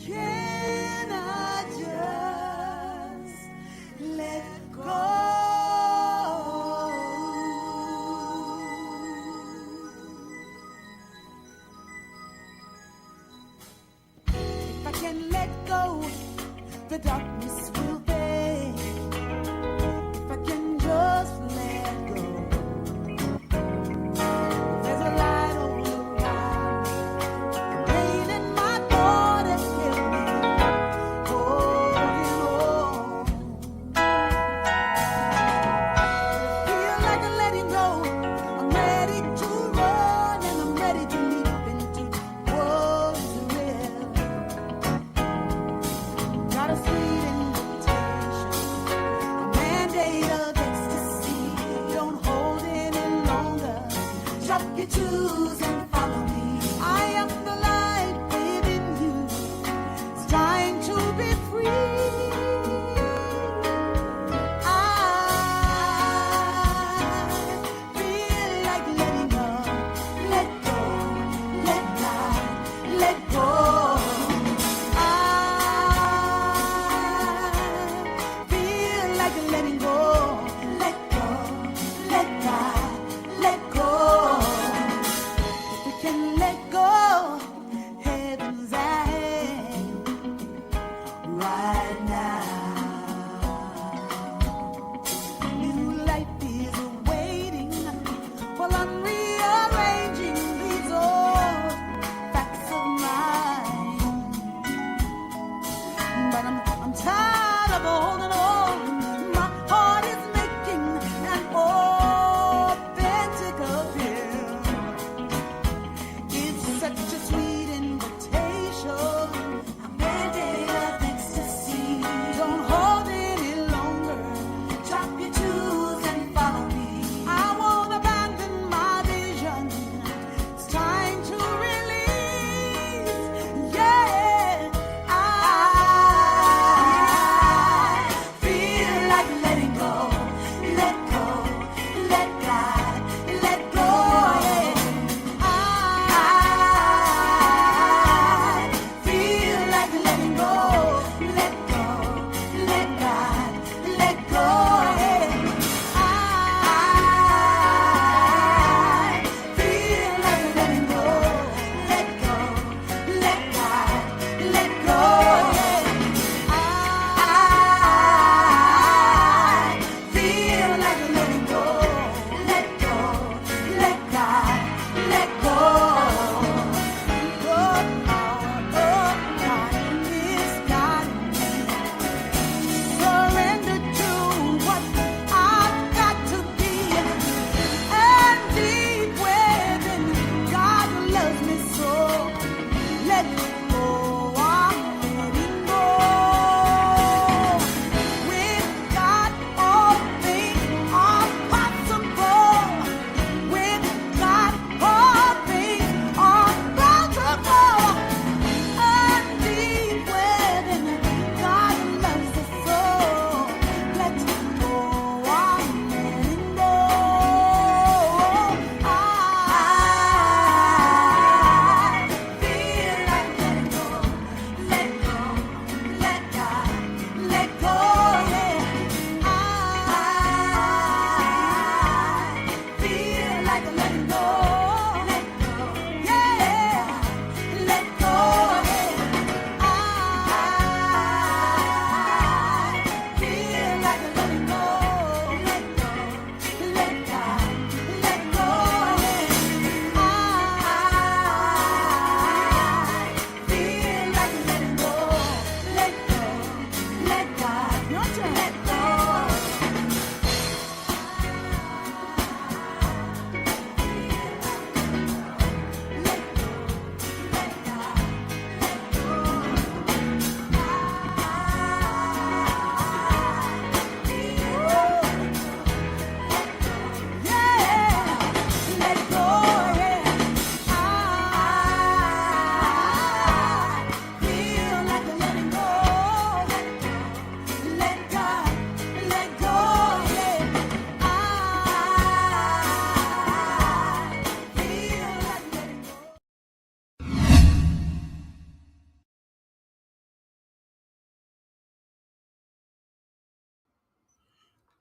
Can I just let go? If I can let go, the darkness will fade. If I can just let go, there's a light all around me. The pain in my body kills me.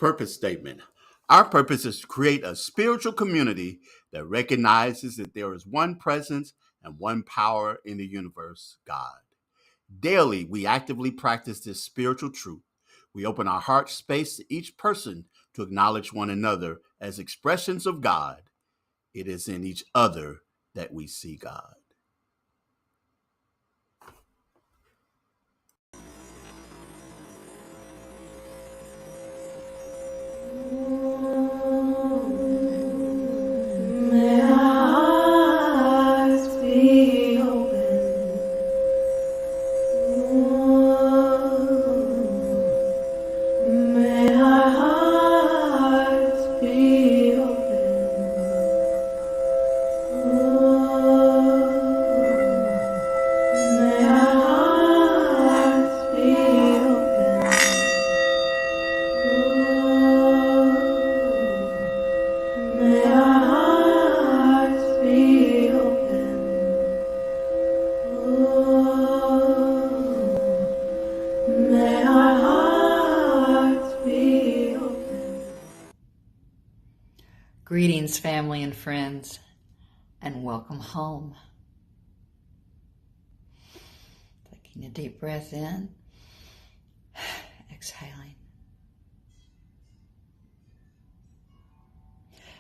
Purpose statement. Our purpose is to create a spiritual community that recognizes that there is one presence and one power in the universe, God. Daily, we actively practice this spiritual truth. We open our heart space to each person to acknowledge one another as expressions of God. It is in each other that we see God. May our hearts be open. May our hearts be open. May our hearts be open. May our hearts be open. May our hearts be open. Greetings, family and friends, and welcome home. Taking a deep breath in, exhaling.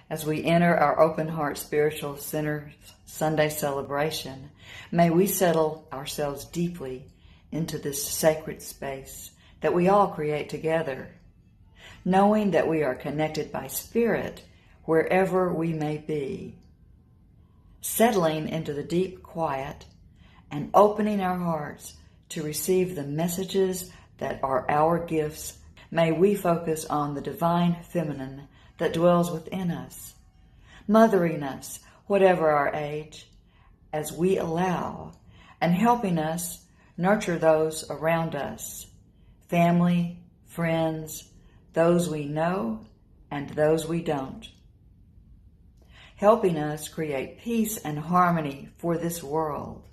As we enter our Open Heart Spiritual Center Sunday celebration, may we settle ourselves deeply into this sacred space that we all create together, knowing that we are connected by spirit wherever we may be, settling into the deep quiet and opening our hearts to receive the messages that are our gifts. May we focus on the divine feminine that dwells within us, mothering us, whatever our age, as we allow, and helping us nurture those around us, family, friends, those we know and those we don't, helping us create peace and harmony for this world,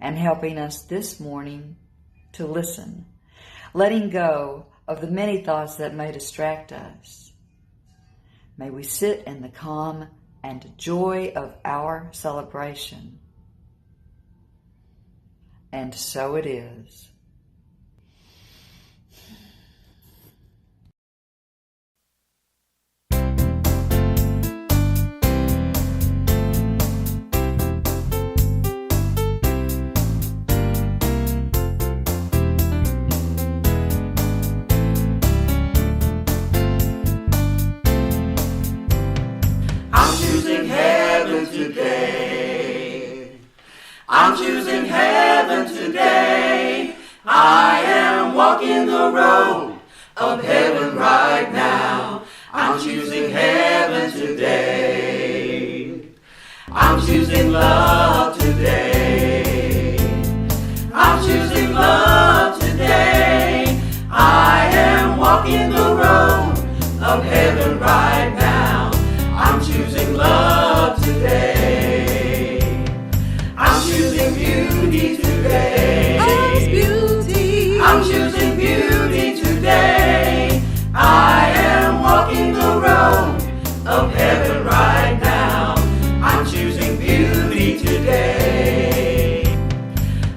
and helping us this morning to listen, letting go of the many thoughts that may distract us. May we sit in the calm and joy of our celebration. And so it is. I'm choosing heaven today. I am walking the road of heaven right now. I'm choosing heaven today. I'm choosing love today. I'm choosing love today. I am walking the road of heaven right now. I'm choosing love today. I'm choosing beauty today. I'm choosing beauty today. I am walking the road of heaven right now. I'm choosing beauty today.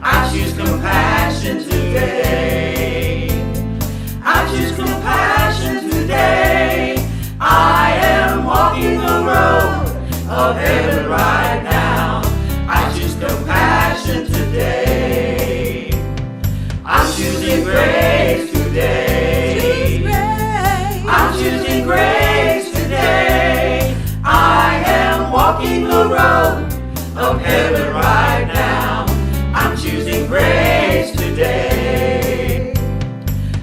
I choose compassion today. I choose compassion today. I am walking the road of heaven right now. I choose compassion today. I'm choosing grace today. I'm choosing grace today. I am walking the road of heaven right now. I'm choosing grace today.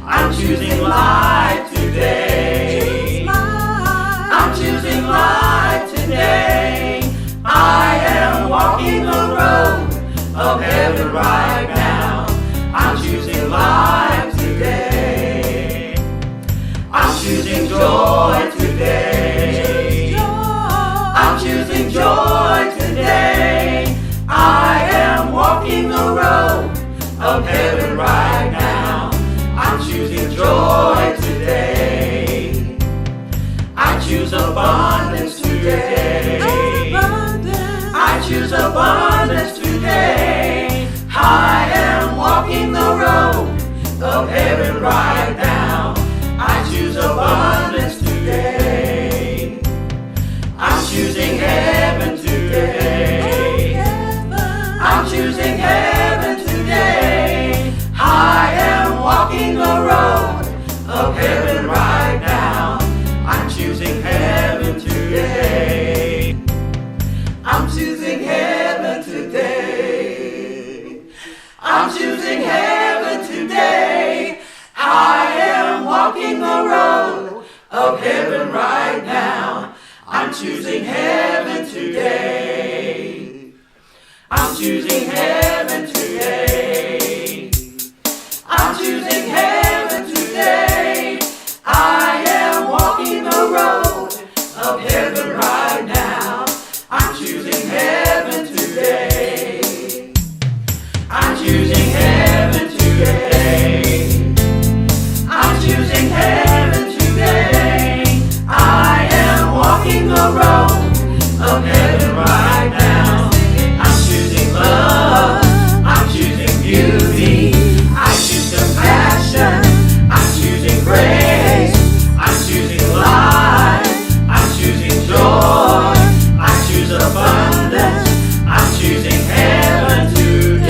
I'm choosing life today. I'm choosing life today. I am walking the road of heaven right now. I'm choosing life today. I'm choosing joy today. I'm choosing joy today. I am walking the road of heaven right now. I'm choosing joy today. right now. I choose abundance today. I'm choosing heaven today. I'm choosing heaven today. I am walking the road of heaven right now. I'm choosing heaven today. I'm choosing heaven today. I'm choosing heaven today. I am walking the road of heaven right now. I'm choosing heaven today. I'm choosing heaven today. I'm choosing heaven today. I am walking the road of heaven right now. I'm choosing heaven today. I'm choosing heaven today. I'm choosing heaven today. I am walking the road of heaven right now. I'm choosing love. I'm choosing beauty. I choose compassion. I'm choosing grace. I'm choosing life. I'm choosing joy. I choose abundance. I'm choosing heaven today.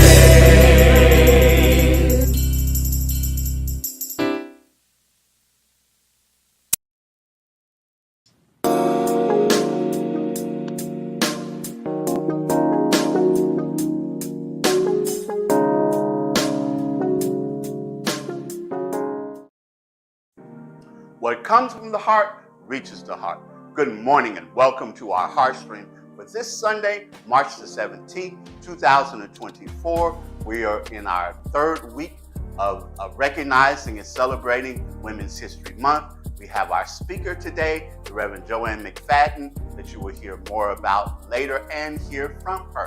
What comes from the heart reaches the heart. Good morning and welcome to our Heartstream for this Sunday, March the 17th, 2024. We are in our third week of recognizing and celebrating Women's History Month. We have our speaker today, the Reverend Joanne McFadden, that you will hear more about later and hear from her.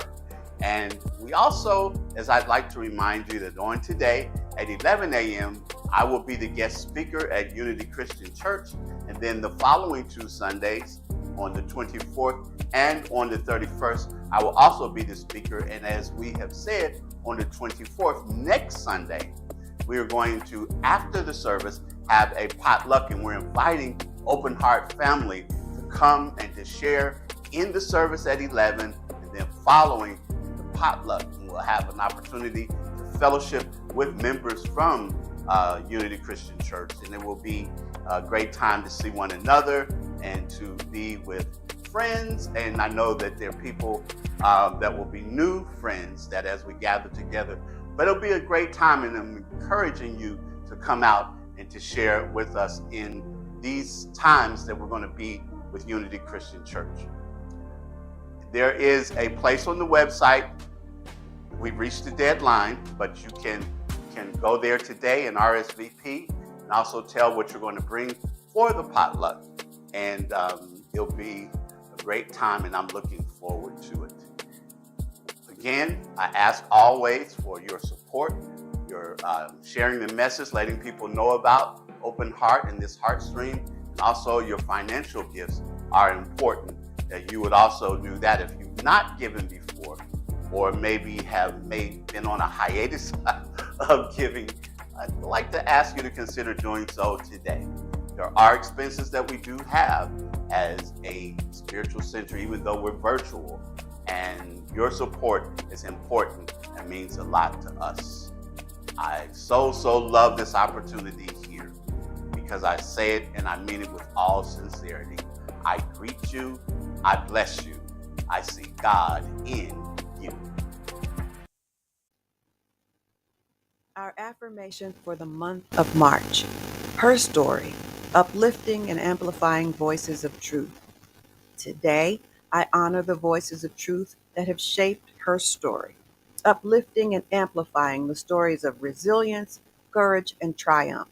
And we also, as I'd like to remind you that on today at 11 a.m., I will be the guest speaker at Unity Christian Church. And then the following two Sundays, on the 24th and on the 31st, I will also be the speaker. And as we have said, on the 24th, next Sunday, we are going to, after the service, have a potluck. And we're inviting Open Heart family to come and to share in the service at 11. And then following the potluck, we'll have an opportunity to fellowship with members from Unity Christian Church, and it will be a great time to see one another and to be with friends. And I know that there are people that will be new friends that as we gather together, but it'll be a great time, and I'm encouraging you to come out and to share with us in these times that we're going to be with Unity Christian Church. There is a place on the website. We've reached the deadline, but you can go there today and RSVP, and also tell what you're going to bring for the potluck. And it'll be a great time, and I'm looking forward to it. Again, I ask always for your support, your sharing the message, letting people know about Open Heart and this Heartstream, and also your financial gifts are important, that you would also do that. If you've not given before, or maybe have been on a hiatus of giving, I'd like to ask you to consider doing so today. There are expenses that we do have as a spiritual center, even though we're virtual, and your support is important and means a lot to us. I so love this opportunity here, because I say it and I mean it with all sincerity. I greet you, I bless you, I see God in you. Our affirmation for the month of March. Her story, uplifting and amplifying voices of truth. Today, I honor the voices of truth that have shaped her story, uplifting and amplifying the stories of resilience, courage, and triumph.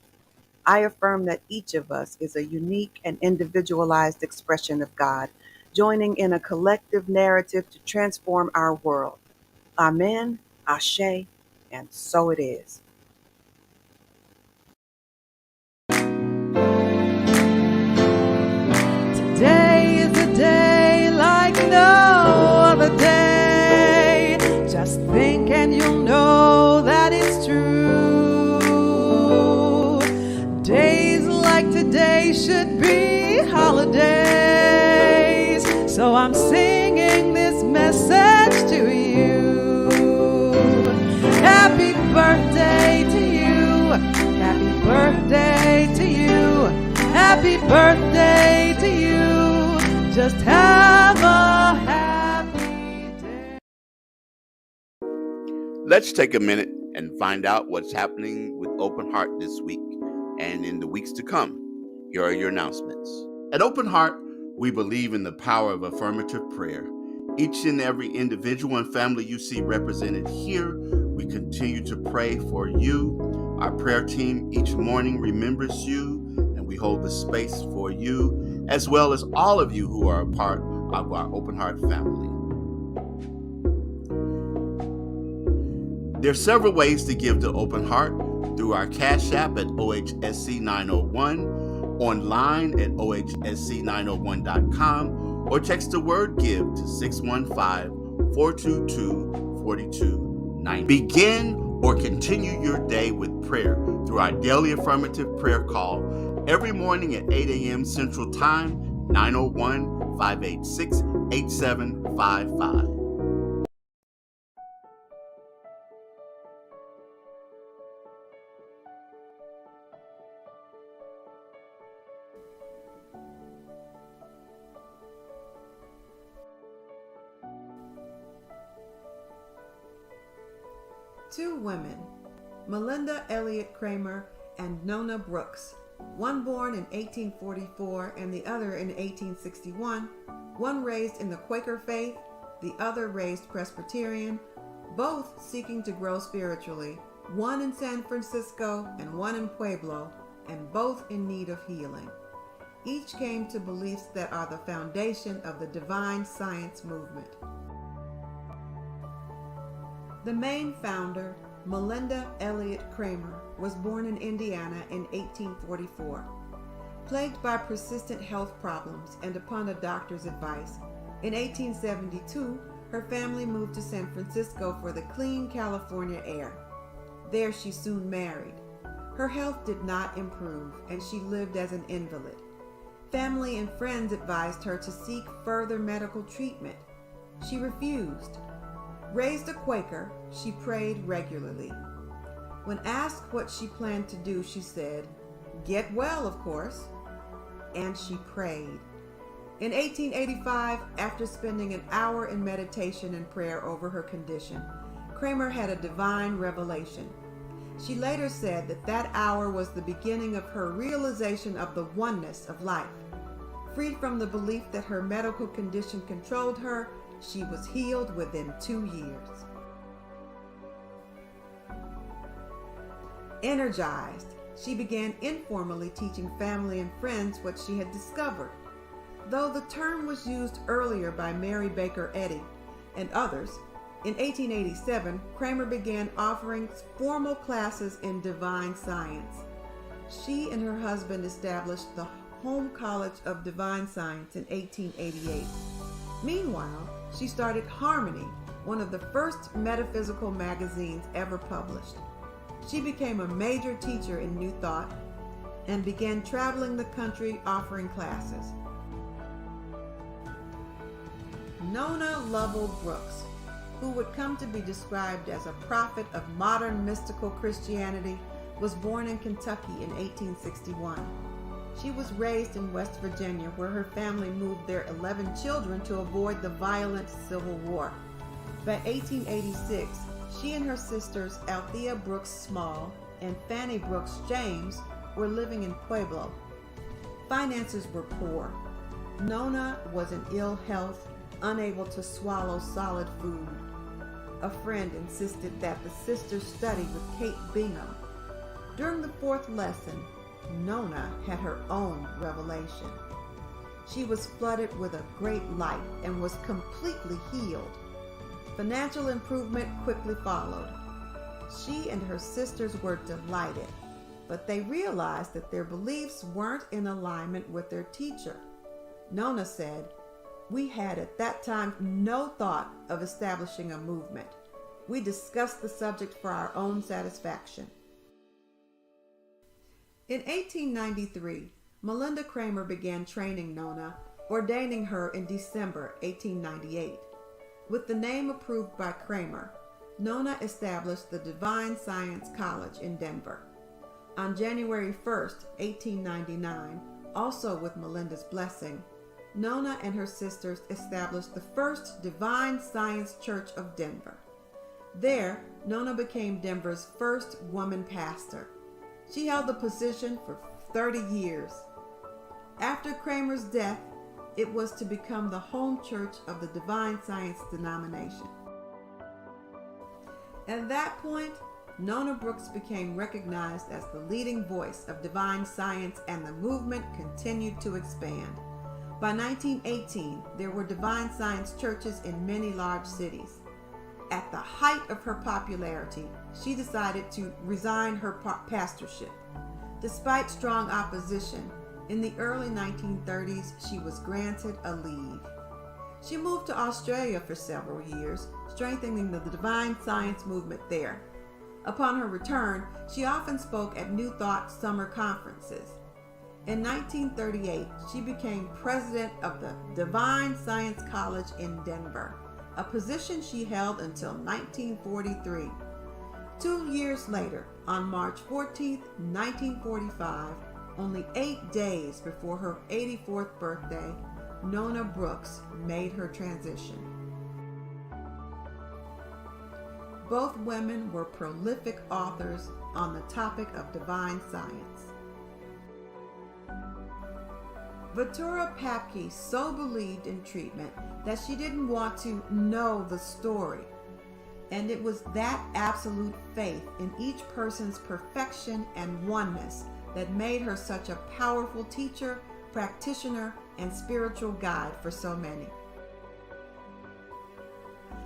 I affirm that each of us is a unique and individualized expression of God, joining in a collective narrative to transform our world. Amen, Ashe, and so it is. Today is a day like no other day. Just think and you'll know that it's true. like today should be holidays. So I'm singing this message to you. Happy birthday to you. Happy birthday to you. Happy birthday to you. Just have a happy day. Let's take a minute and find out what's happening with Open Heart this week and in the weeks to come. Here are your announcements. At Open Heart, we believe in the power of affirmative prayer. Each and every individual and family you see represented here, we continue to pray for you. Our prayer team each morning remembers you, and we hold the space for you, as well as all of you who are a part of our Open Heart family. There are several ways to give to Open Heart: through our Cash App at OHSC 901, online at OHSC901.com, or text the word GIVE to 615-422-4290. Begin or continue your day with prayer through our daily affirmative prayer call every morning at 8 a.m. Central Time, 901-586-8755. Two women, Melinda Elliott Kramer and Nona Brooks, one born in 1844 and the other in 1861, one raised in the Quaker faith, the other raised Presbyterian, both seeking to grow spiritually, one in San Francisco and one in Pueblo, and both in need of healing. Each came to beliefs that are the foundation of the divine science movement. The main founder, Melinda Elliott Kramer, was born in Indiana in 1844. Plagued by persistent health problems and upon a doctor's advice, in 1872, her family moved to San Francisco for the clean California air. There she soon married. Her health did not improve, and she lived as an invalid. Family and friends advised her to seek further medical treatment. She refused. Raised a Quaker, she prayed regularly. When asked what she planned to do, she said, "Get well, of course." And she prayed. In 1885, after spending an hour in meditation and prayer over her condition, Kramer had a divine revelation. She later said that that hour was the beginning of her realization of the oneness of life. Freed from the belief that her medical condition controlled her, she was healed within 2 years. Energized, she began informally teaching family and friends what she had discovered. Though the term was used earlier by Mary Baker Eddy and others, in 1887, Kramer began offering formal classes in divine science. She and her husband established the Home College of Divine Science in 1888. Meanwhile, she started Harmony, one of the first metaphysical magazines ever published. She became a major teacher in New Thought and began traveling the country offering classes. Nona Lovell Brooks, who would come to be described as a prophet of modern mystical Christianity, was born in Kentucky in 1861. She was raised in West Virginia, where her family moved their 11 children to avoid the violent Civil War. By 1886, she and her sisters Althea Brooks Small and Fanny Brooks James were living in Pueblo. Finances were poor. Nona was in ill health, unable to swallow solid food. A friend insisted that the sisters study with Kate Bingham. During the fourth lesson, Nona had her own revelation. She was flooded with a great light and was completely healed. Financial improvement quickly followed. She and her sisters were delighted, but they realized that their beliefs weren't in alignment with their teacher. Nona said, "We had at that time no thought of establishing a movement. We discussed the subject for our own satisfaction." In 1893, Melinda Kramer began training Nona, ordaining her in December 1898. With the name approved by Kramer, Nona established the Divine Science College in Denver. On January 1st, 1899, also with Melinda's blessing, Nona and her sisters established the first Divine Science Church of Denver. There, Nona became Denver's first woman pastor. She held the position for 30 years. After Kramer's death, it was to become the home church of the Divine Science denomination. At that point, Nona Brooks became recognized as the leading voice of divine science, and the movement continued to expand. By 1918, there were divine science churches in many large cities. At the height of her popularity, she decided to resign her pastorship. Despite strong opposition, in the early 1930s, she was granted a leave. She moved to Australia for several years, strengthening the divine science movement there. Upon her return, she often spoke at New Thought summer conferences. In 1938, she became president of the Divine Science College in Denver, a position she held until 1943. 2 years later, on March 14, 1945, only 8 days before her 84th birthday, Nona Brooks made her transition. Both women were prolific authors on the topic of divine science. Ventura Papke so believed in treatment that she didn't want to know the story. And it was that absolute faith in each person's perfection and oneness that made her such a powerful teacher, practitioner, and spiritual guide for so many.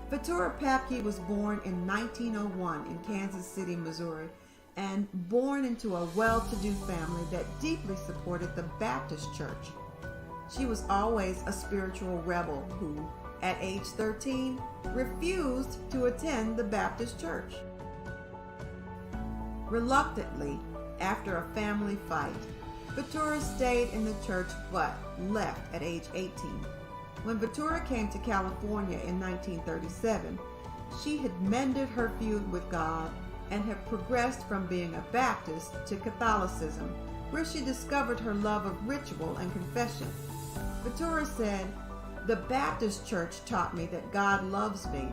Ventura Papke was born in 1901 in Kansas City, Missouri, and born into a well-to-do family that deeply supported the Baptist Church. She was always a spiritual rebel who, at age 13, refused to attend the Baptist Church. Reluctantly, after a family fight, Ventura stayed in the church but left at age 18. When Ventura came to California in 1937, she had mended her feud with God and had progressed from being a Baptist to Catholicism, where she discovered her love of ritual and confession. Ventura said, "The Baptist church taught me that God loves me.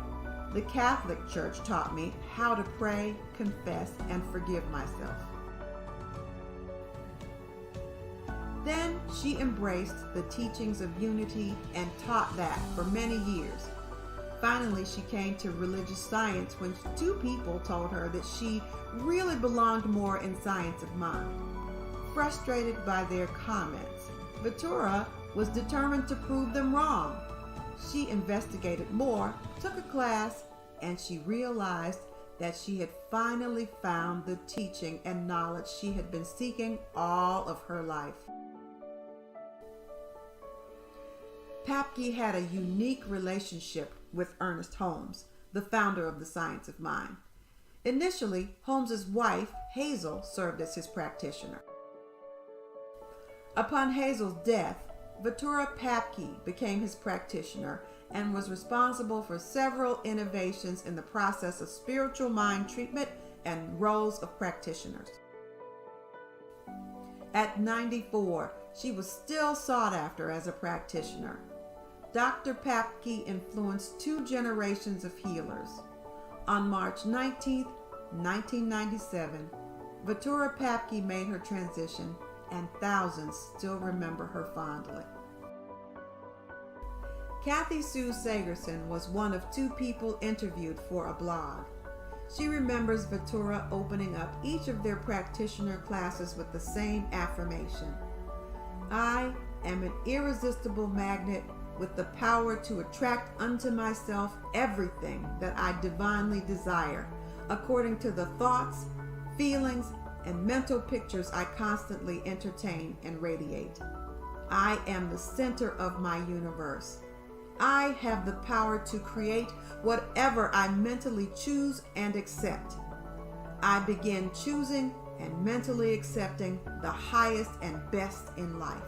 The Catholic Church taught me how to pray, confess, and forgive myself." Then she embraced the teachings of unity and taught that for many years. Finally, she came to religious science when 2 people told her that she really belonged more in science of mind. Frustrated by their comments, Ventura was determined to prove them wrong. She investigated more, took a class, and she realized that she had finally found the teaching and knowledge she had been seeking all of her life. Papke had a unique relationship with Ernest Holmes, the founder of the Science of Mind. Initially, Holmes's wife, Hazel, served as his practitioner. Upon Hazel's death, Ventura Papke became his practitioner and was responsible for several innovations in the process of spiritual mind treatment and roles of practitioners. At 94, she was still sought after as a practitioner. Dr. Papke influenced 2 generations of healers. On March 19, 1997, Ventura Papke made her transition, and thousands still remember her fondly. Kathy Sue Sagerson was one of 2 people interviewed for a blog. She remembers Ventura opening up each of their practitioner classes with the same affirmation: "I am an irresistible magnet with the power to attract unto myself everything that I divinely desire, according to the thoughts, feelings, and mental pictures I constantly entertain and radiate. I am the center of my universe. I have the power to create whatever I mentally choose and accept. I begin choosing and mentally accepting the highest and best in life.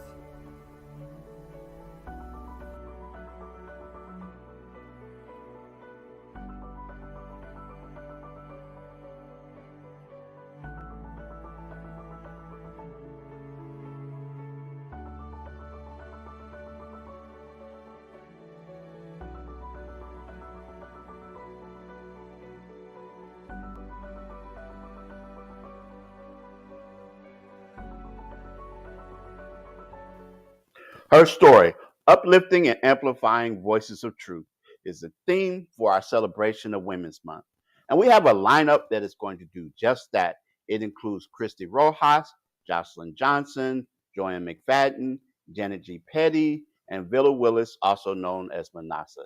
Her story, uplifting and amplifying voices of truth, is the theme for our celebration of Women's Month. And we have a lineup that is going to do just that. It includes Christy Rojas, Jocelyn Johnson, Joanne McFadden, Janet G. Petty, and Villa Willis, also known as Manasa.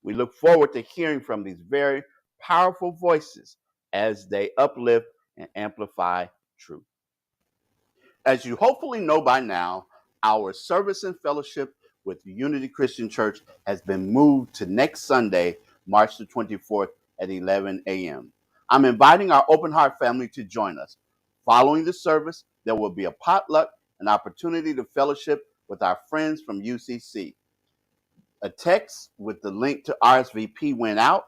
We look forward to hearing from these very powerful voices as they uplift and amplify truth. As you hopefully know by now, our service and fellowship with the Unity Christian Church has been moved to next Sunday, March the 24th at 11 a.m. I'm inviting our open heart family to join us. Following the service, there will be a potluck, an opportunity to fellowship with our friends from UCC. A text with the link to RSVP went out,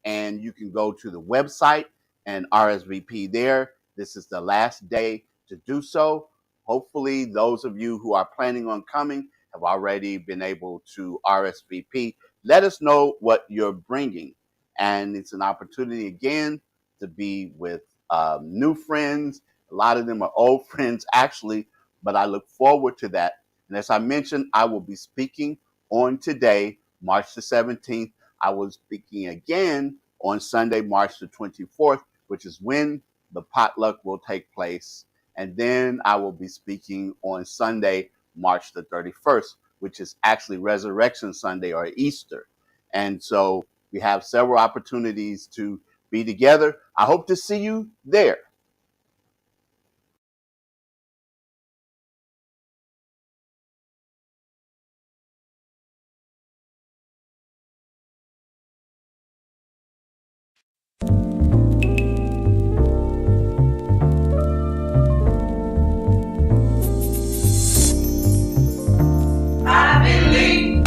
and you can go to the website and RSVP there. This is the last day to do so. Hopefully, those of you who are planning on coming have already been able to RSVP. Let us know what you're bringing. And it's an opportunity, again, to be with new friends. A lot of them are old friends, actually, but I look forward to that. And as I mentioned, I will be speaking on today, March the 17th. I was speaking again on Sunday, March the 24th, which is when the potluck will take place. And then I will be speaking on Sunday, March the 31st, which is actually Resurrection Sunday or Easter. And so we have several opportunities to be together. I hope to see you there. I believe.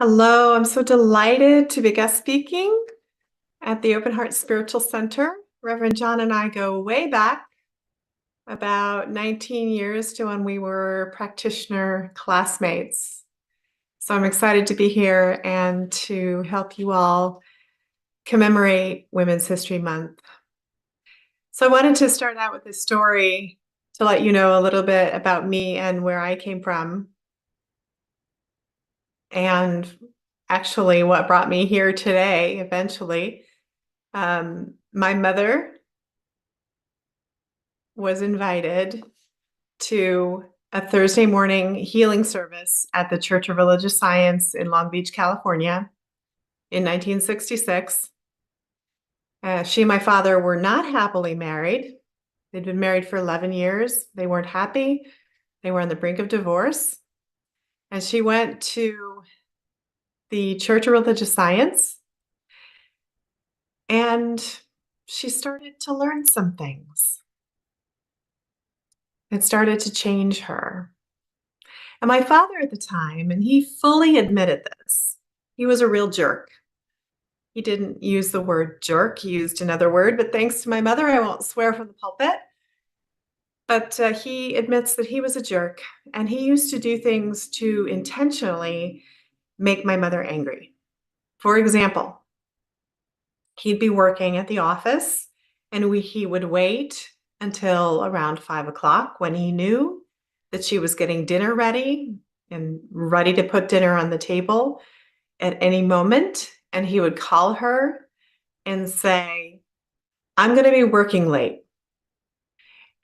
Hello, I'm so delighted to be guest speaking at the Open Heart Spiritual Center. Reverend John and I go way back, about 19 years to when we were practitioner classmates. So I'm excited to be here and to help you all commemorate Women's History Month. So I wanted to start out with a story to let you know a little bit about me and where I came from. And actually what brought me here today, eventually. My mother was invited to a Thursday morning healing service at the Church of Religious Science in Long Beach, California in 1966. She and my father were not happily married. They'd been married for 11 years. They weren't happy. They were on the brink of divorce. And she went to the Church of Religious Science and she started to learn some things. It started to change her. And my father at the time, and he fully admitted this, he was a real jerk. He didn't use the word jerk, he used another word, but thanks to my mother, I won't swear from the pulpit. But he admits that he was a jerk, and he used to do things to intentionally make my mother angry. For example, he'd be working at the office, and he would wait until around 5 o'clock when he knew that she was getting dinner ready and ready to put dinner on the table at any moment. And he would call her and say, "I'm going to be working late."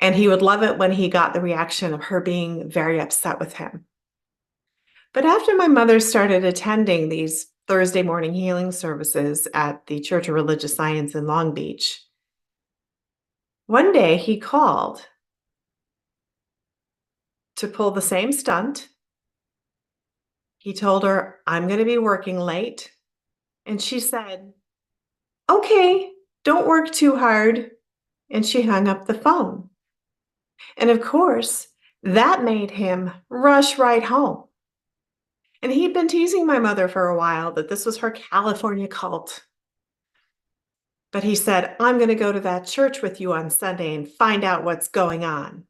And he would love it when he got the reaction of her being very upset with him. But after my mother started attending these Thursday morning healing services at the Church of Religious Science in Long Beach, one day he called to pull the same stunt. He told her, "I'm going to be working late." And she said, "Okay, don't work too hard." And she hung up the phone. And of course, that made him rush right home. And he'd been teasing my mother for a while that this was her California cult. But he said, "I'm going to go to that church with you on Sunday and find out what's going on."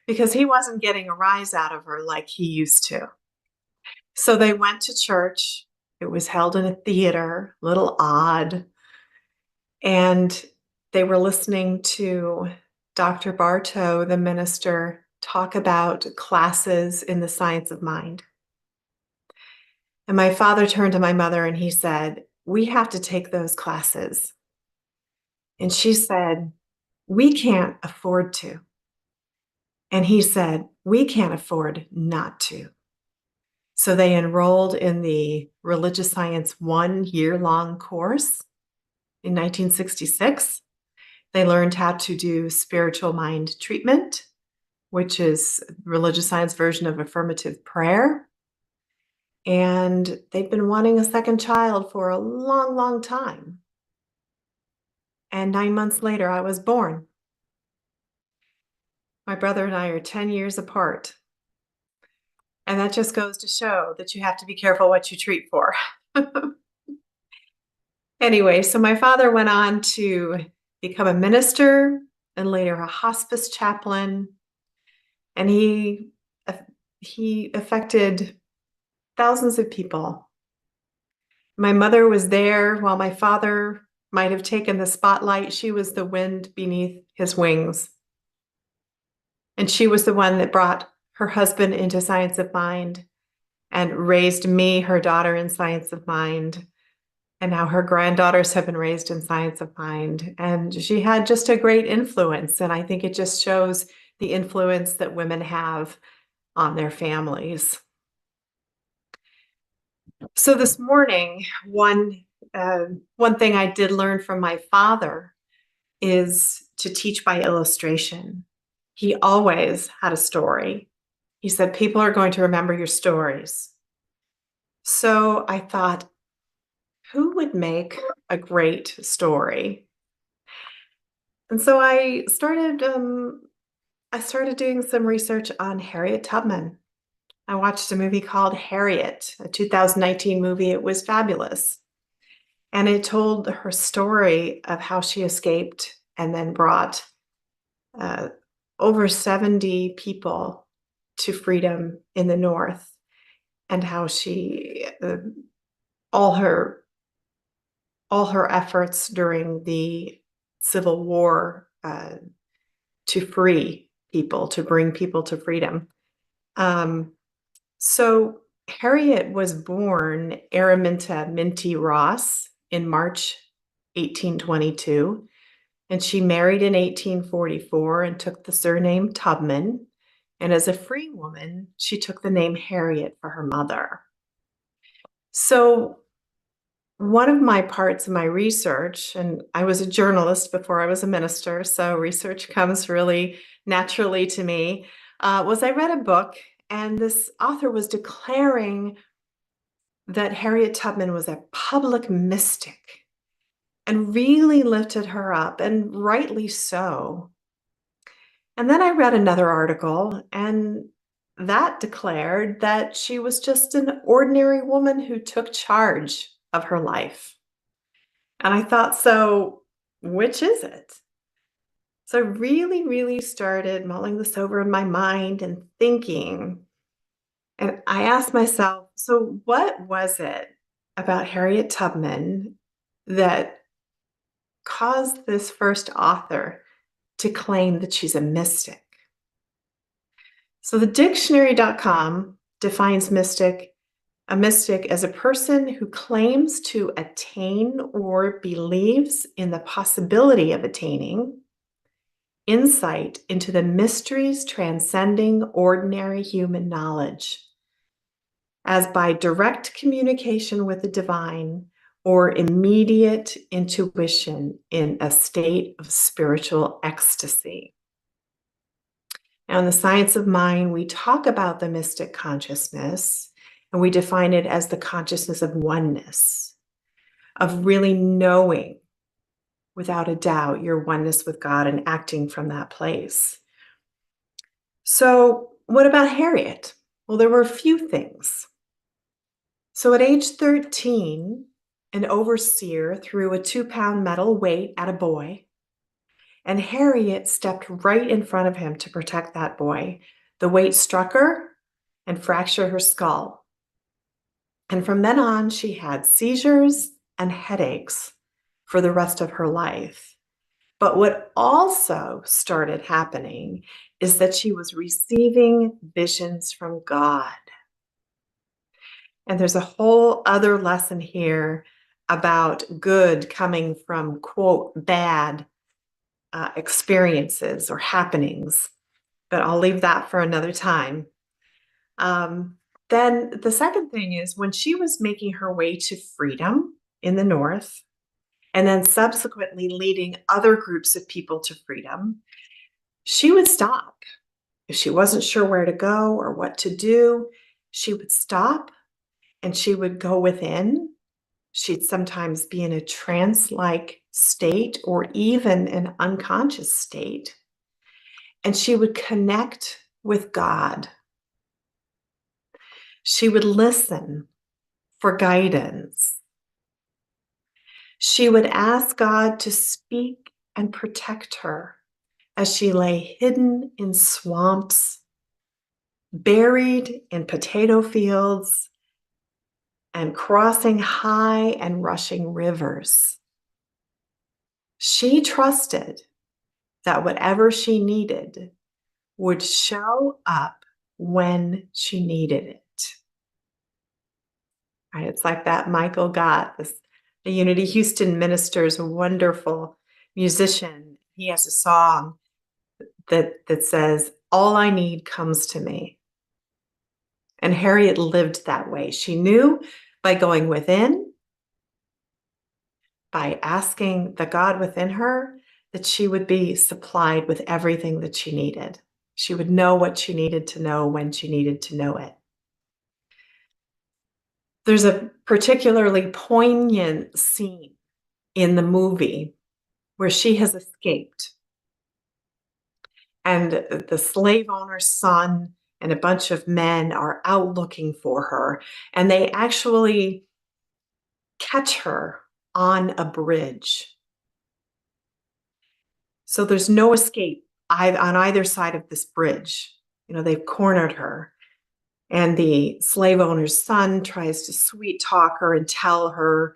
Because he wasn't getting a rise out of her like he used to. So they went to church. It was held in a theater, a little odd. And they were listening to Dr. Bartow, the minister, talk about classes in the science of mind. And my father turned to my mother and he said, "We have to take those classes." And she said, "We can't afford to." And he said, "We can't afford not to." So they enrolled in the Religious Science 1-year-long course in 1966. They learned how to do spiritual mind treatment, which is religious science version of affirmative prayer. And they've been wanting a second child for a long, long time. And 9 months later, I was born. My brother and I are 10 years apart. And that just goes to show that you have to be careful what you treat for. Anyway, so my father went on to become a minister and later a hospice chaplain. And he affected thousands of people. My mother was there while my father might have taken the spotlight. She was the wind beneath his wings. And she was the one that brought her husband into Science of Mind and raised me, her daughter, in Science of Mind. And now her granddaughters have been raised in Science of Mind. And she had just a great influence. And I think it just shows the influence that women have on their families. So this morning, one thing I did learn from my father is to teach by illustration. He always had a story. He said, "People are going to remember your stories." So I thought, who would make a great story? And so I started doing some research on Harriet Tubman. I watched a movie called Harriet, a 2019 movie. It was fabulous. And it told her story of how she escaped and then brought uh, over 70 people to freedom in the North, and how she, all her efforts during the Civil War to free people, to bring people to freedom. So Harriet was born Araminta Minty Ross in March 1822, and she married in 1844 and took the surname Tubman. And as a free woman, she took the name Harriet for her mother. So one of my parts of my research, and I was a journalist before I was a minister, so research comes really naturally to me, was I read a book, and this author was declaring that Harriet Tubman was a public mystic and really lifted her up, and rightly so. And then I read another article, and that declared that she was just an ordinary woman who took charge of her life. And I thought, so which is it? So I really, really started mulling this over in my mind and thinking. And I asked myself, so what was it about Harriet Tubman that caused this first author to claim that she's a mystic? So the dictionary.com defines a mystic as a person who claims to attain or believes in the possibility of attaining insight into the mysteries transcending ordinary human knowledge, as by direct communication with the divine or immediate intuition in a state of spiritual ecstasy. Now, in the science of mind, we talk about the mystic consciousness, and we define it as the consciousness of oneness, of really knowing without a doubt your oneness with God and acting from that place. So, what about Harriet? Well, there were a few things. So, at age 13, an overseer threw a 2-pound metal weight at a boy, and Harriet stepped right in front of him to protect that boy. The weight struck her and fractured her skull. And from then on, she had seizures and headaches for the rest of her life. But what also started happening is that she was receiving visions from God. And there's a whole other lesson here about good coming from, quote, bad experiences or happenings. But I'll leave that for another time. Then the second thing is, when she was making her way to freedom in the North, and then subsequently leading other groups of people to freedom, she would stop. If she wasn't sure where to go or what to do, she would stop and she would go within. She'd sometimes be in a trance-like state or even an unconscious state. And she would connect with God. She would listen for guidance. She would ask God to speak and protect her as she lay hidden in swamps, buried in potato fields, and crossing high and rushing rivers. She trusted that whatever she needed would show up when she needed it. Right? It's like that Michael Gott, the Unity Houston minister's a wonderful musician. He has a song that says, "All I need comes to me." And Harriet lived that way. She knew by going within, by asking the God within her, that she would be supplied with everything that she needed. She would know what she needed to know when she needed to know it. There's a particularly poignant scene in the movie where she has escaped. And the slave owner's son and a bunch of men are out looking for her, and they actually catch her on a bridge. So there's no escape on either side of this bridge. They've cornered her. And the slave owner's son tries to sweet talk her and tell her,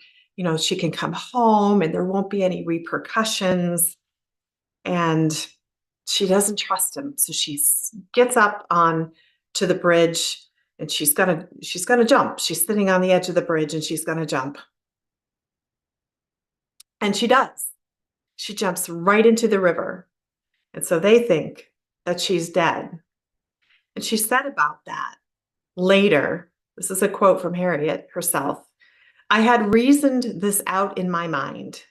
she can come home and there won't be any repercussions. And she doesn't trust him. So she gets up on to the bridge and she's gonna jump. She's sitting on the edge of the bridge and she's gonna jump. And she does. She jumps right into the river. And so they think that she's dead. And she said about that later, this is a quote from Harriet herself, "I had reasoned this out in my mind.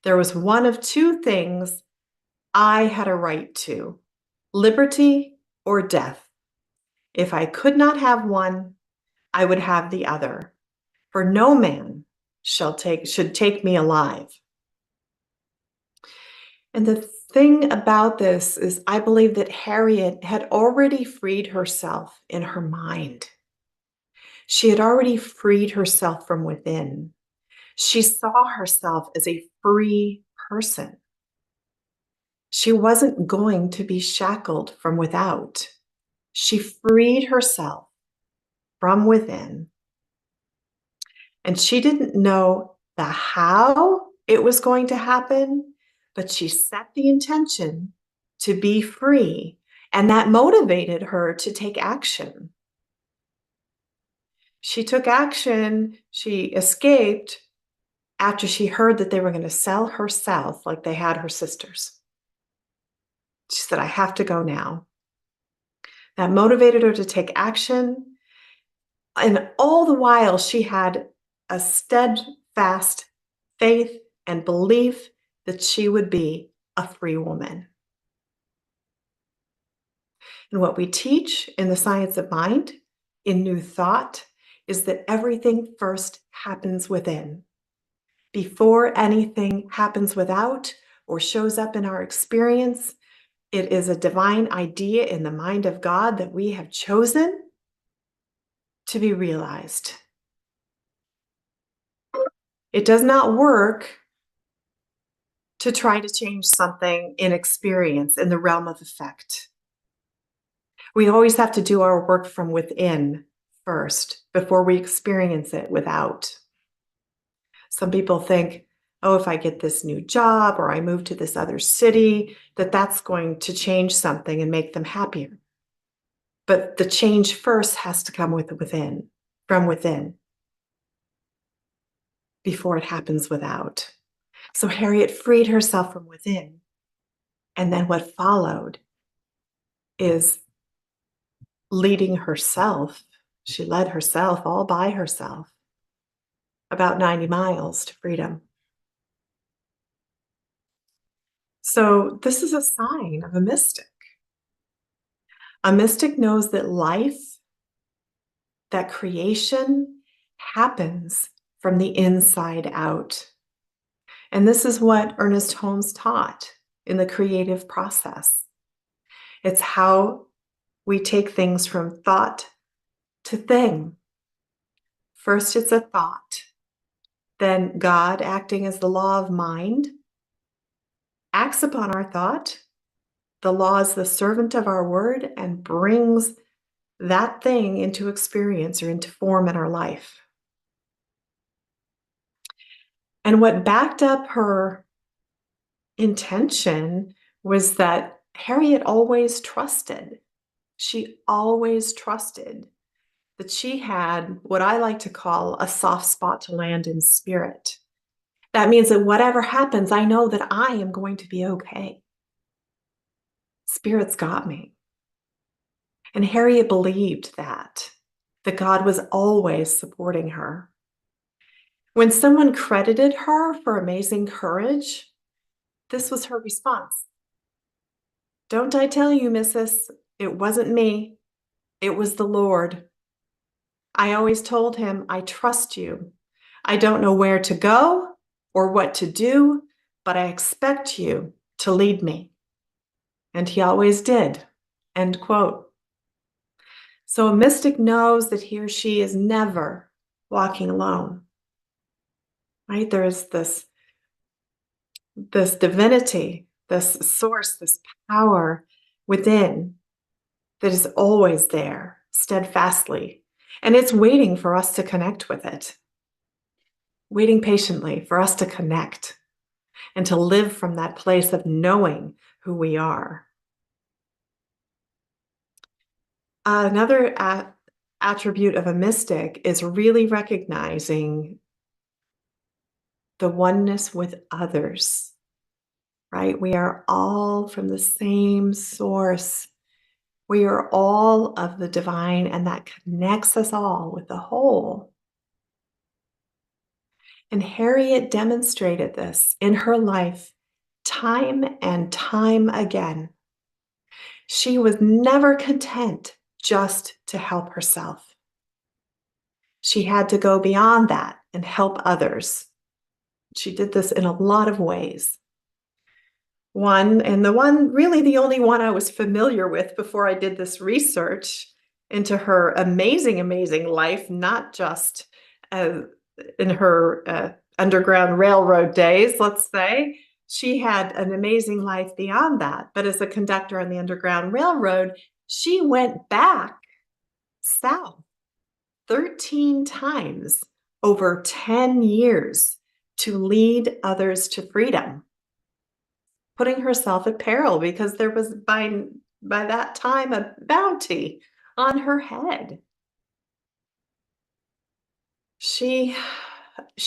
There was one of two things I had a right to, liberty or death. If I could not have one, I would have the other, for no man should take me alive." And the thing about this is I believe that Harriet had already freed herself in her mind. She had already freed herself from within. She saw herself as a free person. She wasn't going to be shackled from without. She freed herself from within. And she didn't know the how it was going to happen, but she set the intention to be free, and that motivated her to take action. She took action, she escaped after she heard that they were going to sell her south like they had her sisters. She said, "I have to go now." That motivated her to take action. And all the while, she had a steadfast faith and belief that she would be a free woman. And what we teach in the science of mind, in New Thought, is that everything first happens within. Before anything happens without or shows up in our experience, it is a divine idea in the mind of God that we have chosen to be realized. It does not work to try to change something in experience in the realm of effect. We always have to do our work from within first before we experience it without. Some people think, oh, if I get this new job or I move to this other city, that's going to change something and make them happier. But the change first has to come from within, before it happens without. So Harriet freed herself from within. And then what followed is leading herself. She led herself all by herself about 90 miles to freedom. So this is a sign of a mystic. A mystic knows that life, that creation, happens from the inside out. And this is what Ernest Holmes taught in the creative process. It's how we take things from thought to thing. First, it's a thought. Then God, acting as the law of mind, acts upon our thought. The law is the servant of our word and brings that thing into experience or into form in our life. And what backed up her intention was that Harriet always trusted. She always trusted that she had what I like to call a soft spot to land in spirit. That means that whatever happens, I know that I am going to be okay. Spirit's got me. And Harriet believed that God was always supporting her. When someone credited her for amazing courage, this was her response. "Don't I tell you, missus, it wasn't me. It was the Lord. I always told him, I trust you. I don't know where to go or what to do, but I expect you to lead me. And he always did." End quote. So a mystic knows that he or she is never walking alone, right? There is this divinity, this source, this power within that is always there steadfastly. And it's waiting for us to connect with it, waiting patiently for us to connect and to live from that place of knowing who we are. Another attribute of a mystic is really recognizing the oneness with others, right? We are all from the same source. We are all of the divine, and that connects us all with the whole. And Harriet demonstrated this in her life time and time again. She was never content just to help herself. She had to go beyond that and help others. She did this in a lot of ways. One, and really the only one I was familiar with before I did this research into her amazing, amazing life, not just in her Underground Railroad days, let's say. She had an amazing life beyond that. But as a conductor on the Underground Railroad, she went back south 13 times over 10 years to lead others to freedom, putting herself at peril because there was by that time a bounty on her head. She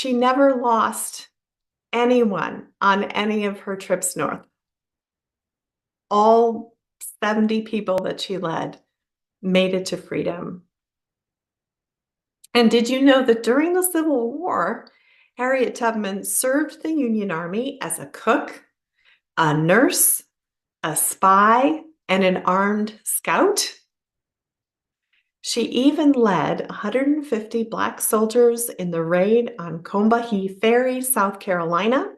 never lost anyone on any of her trips north. All 70 people that she led made it to freedom. And did you know that during the Civil War, Harriet Tubman served the Union Army as a cook, a nurse, a spy, and an armed scout? She even led 150 Black soldiers in the raid on Combahee Ferry, South Carolina,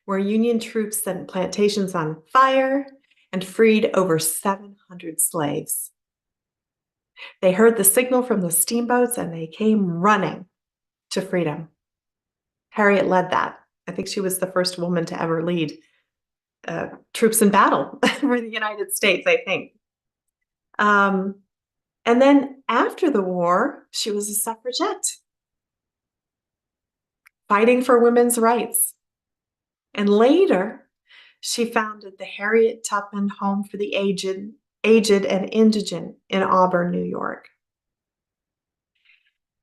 where Union troops set plantations on fire and freed over 700 slaves. They heard the signal from the steamboats and they came running to freedom. Harriet led that. I think she was the first woman to ever lead troops in battle for the United States, I think. And then after the war, she was a suffragette, fighting for women's rights. And later, she founded the Harriet Tubman Home for the Aged and Indigent in Auburn, New York.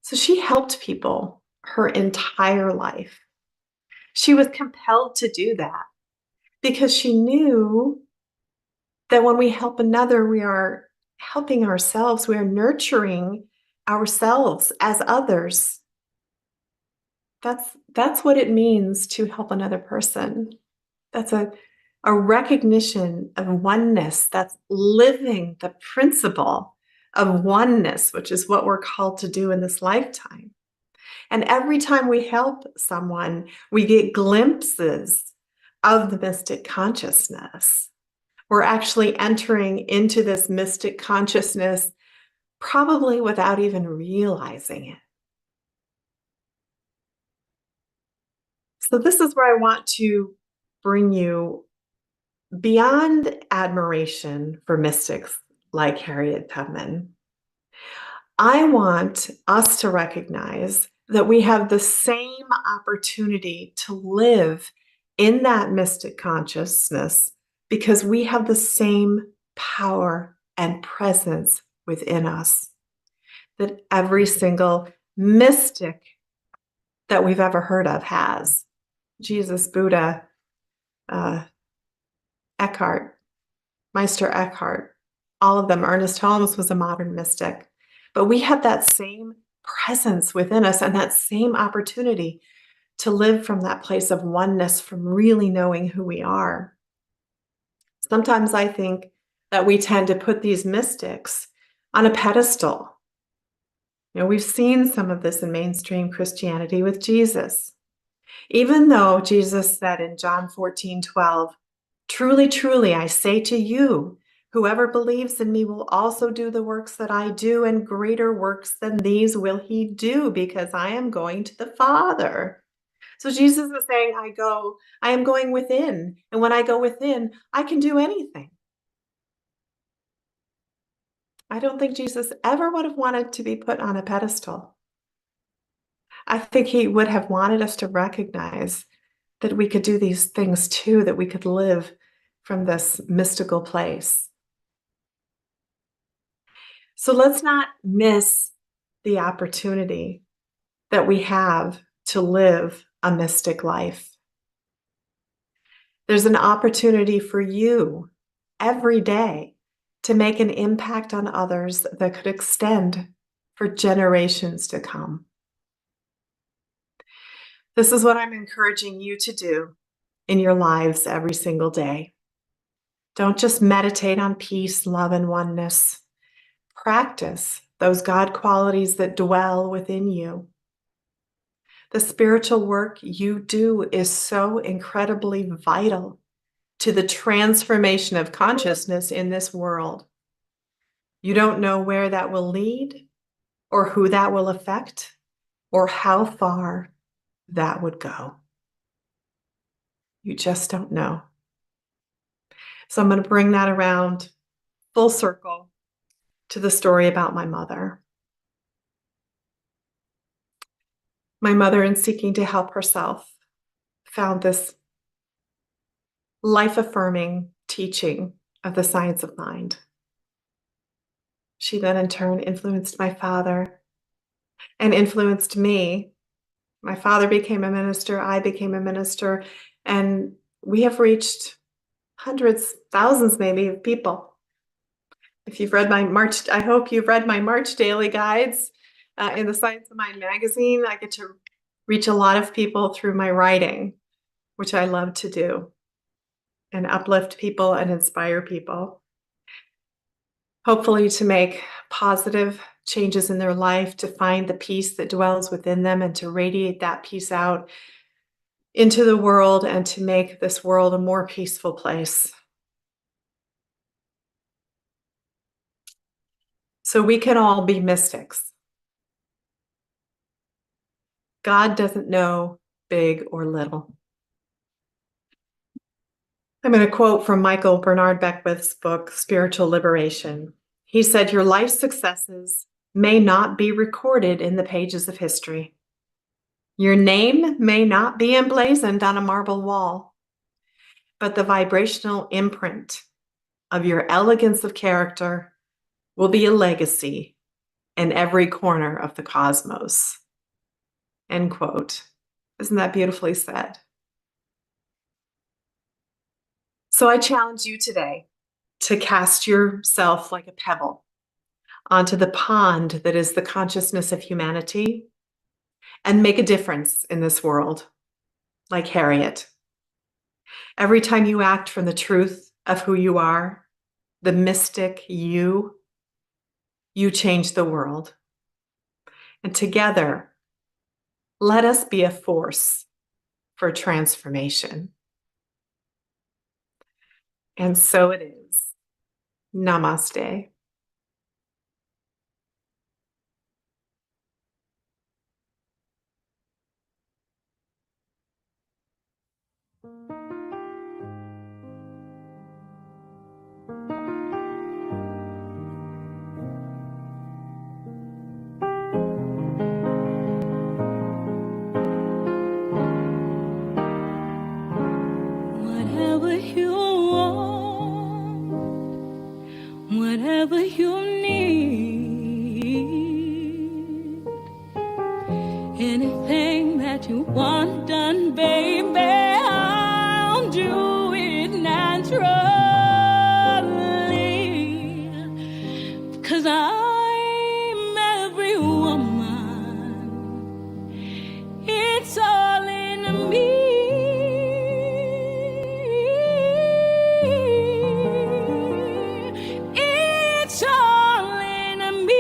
So she helped people her entire life. She was compelled to do that because she knew that when we help another, we are helping ourselves. We are nurturing ourselves as others. That's what it means to help another person. That's a recognition of oneness. That's living the principle of oneness, which is what we're called to do in this lifetime. And every time we help someone, we get glimpses of the mystic consciousness. We're actually entering into this mystic consciousness probably without even realizing it. So this is where I want to bring you beyond admiration for mystics like Harriet Tubman. I want us to recognize that we have the same opportunity to live in that mystic consciousness because we have the same power and presence within us that every single mystic that we've ever heard of has. Jesus, Buddha, Eckhart, Meister Eckhart, all of them. Ernest Holmes was a modern mystic. But we have that same presence within us and that same opportunity to live from that place of oneness, from really knowing who we are. Sometimes I think that we tend to put these mystics on a pedestal. You know, we've seen some of this in mainstream Christianity with Jesus. Even though Jesus said in John 14:12, "Truly, truly, I say to you, Whoever believes in me will also do the works that I do, and greater works than these will he do, because I am going to the Father. So Jesus is saying, I am going within. And when I go within, I can do anything. I don't think Jesus ever would have wanted to be put on a pedestal. I think he would have wanted us to recognize that we could do these things too, that we could live from this mystical place. So let's not miss the opportunity that we have to live a mystic life. There's an opportunity for you every day to make an impact on others that could extend for generations to come. This is what I'm encouraging you to do in your lives every single day. Don't just meditate on peace, love, and oneness. Practice those God qualities that dwell within you. The spiritual work you do is so incredibly vital to the transformation of consciousness in this world. You don't know where that will lead, or who that will affect, or how far that would go. You just don't know. So I'm going to bring that around full circle to the story about my mother. My mother, in seeking to help herself, found this life-affirming teaching of the science of mind. She then in turn influenced my father and influenced me. My father became a minister, I became a minister, and we have reached hundreds, thousands maybe of people. If you've read my March, I hope you've read my March daily guides in the Science of Mind magazine. I get to reach a lot of people through my writing, which I love to do, and uplift people and inspire people. Hopefully to make positive changes in their life, to find the peace that dwells within them and to radiate that peace out into the world and to make this world a more peaceful place. So we can all be mystics. God doesn't know big or little. I'm going to quote from Michael Bernard Beckwith's book, Spiritual Liberation. He said, "Your life successes may not be recorded in the pages of history. Your name may not be emblazoned on a marble wall, but the vibrational imprint of your elegance of character will be a legacy in every corner of the cosmos." End quote. Isn't that beautifully said? So I challenge you today to cast yourself like a pebble onto the pond that is the consciousness of humanity and make a difference in this world, like Harriet. Every time you act from the truth of who you are, the mystic you change the world. And together, let us be a force for transformation. And so it is. Namaste. Whatever you want, whatever you need, anything that you want done, baby, I'll do it naturally, 'cause I'm every woman, it's all in me. It's all in me.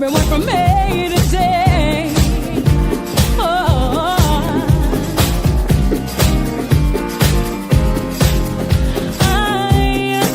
everyone from A to Z.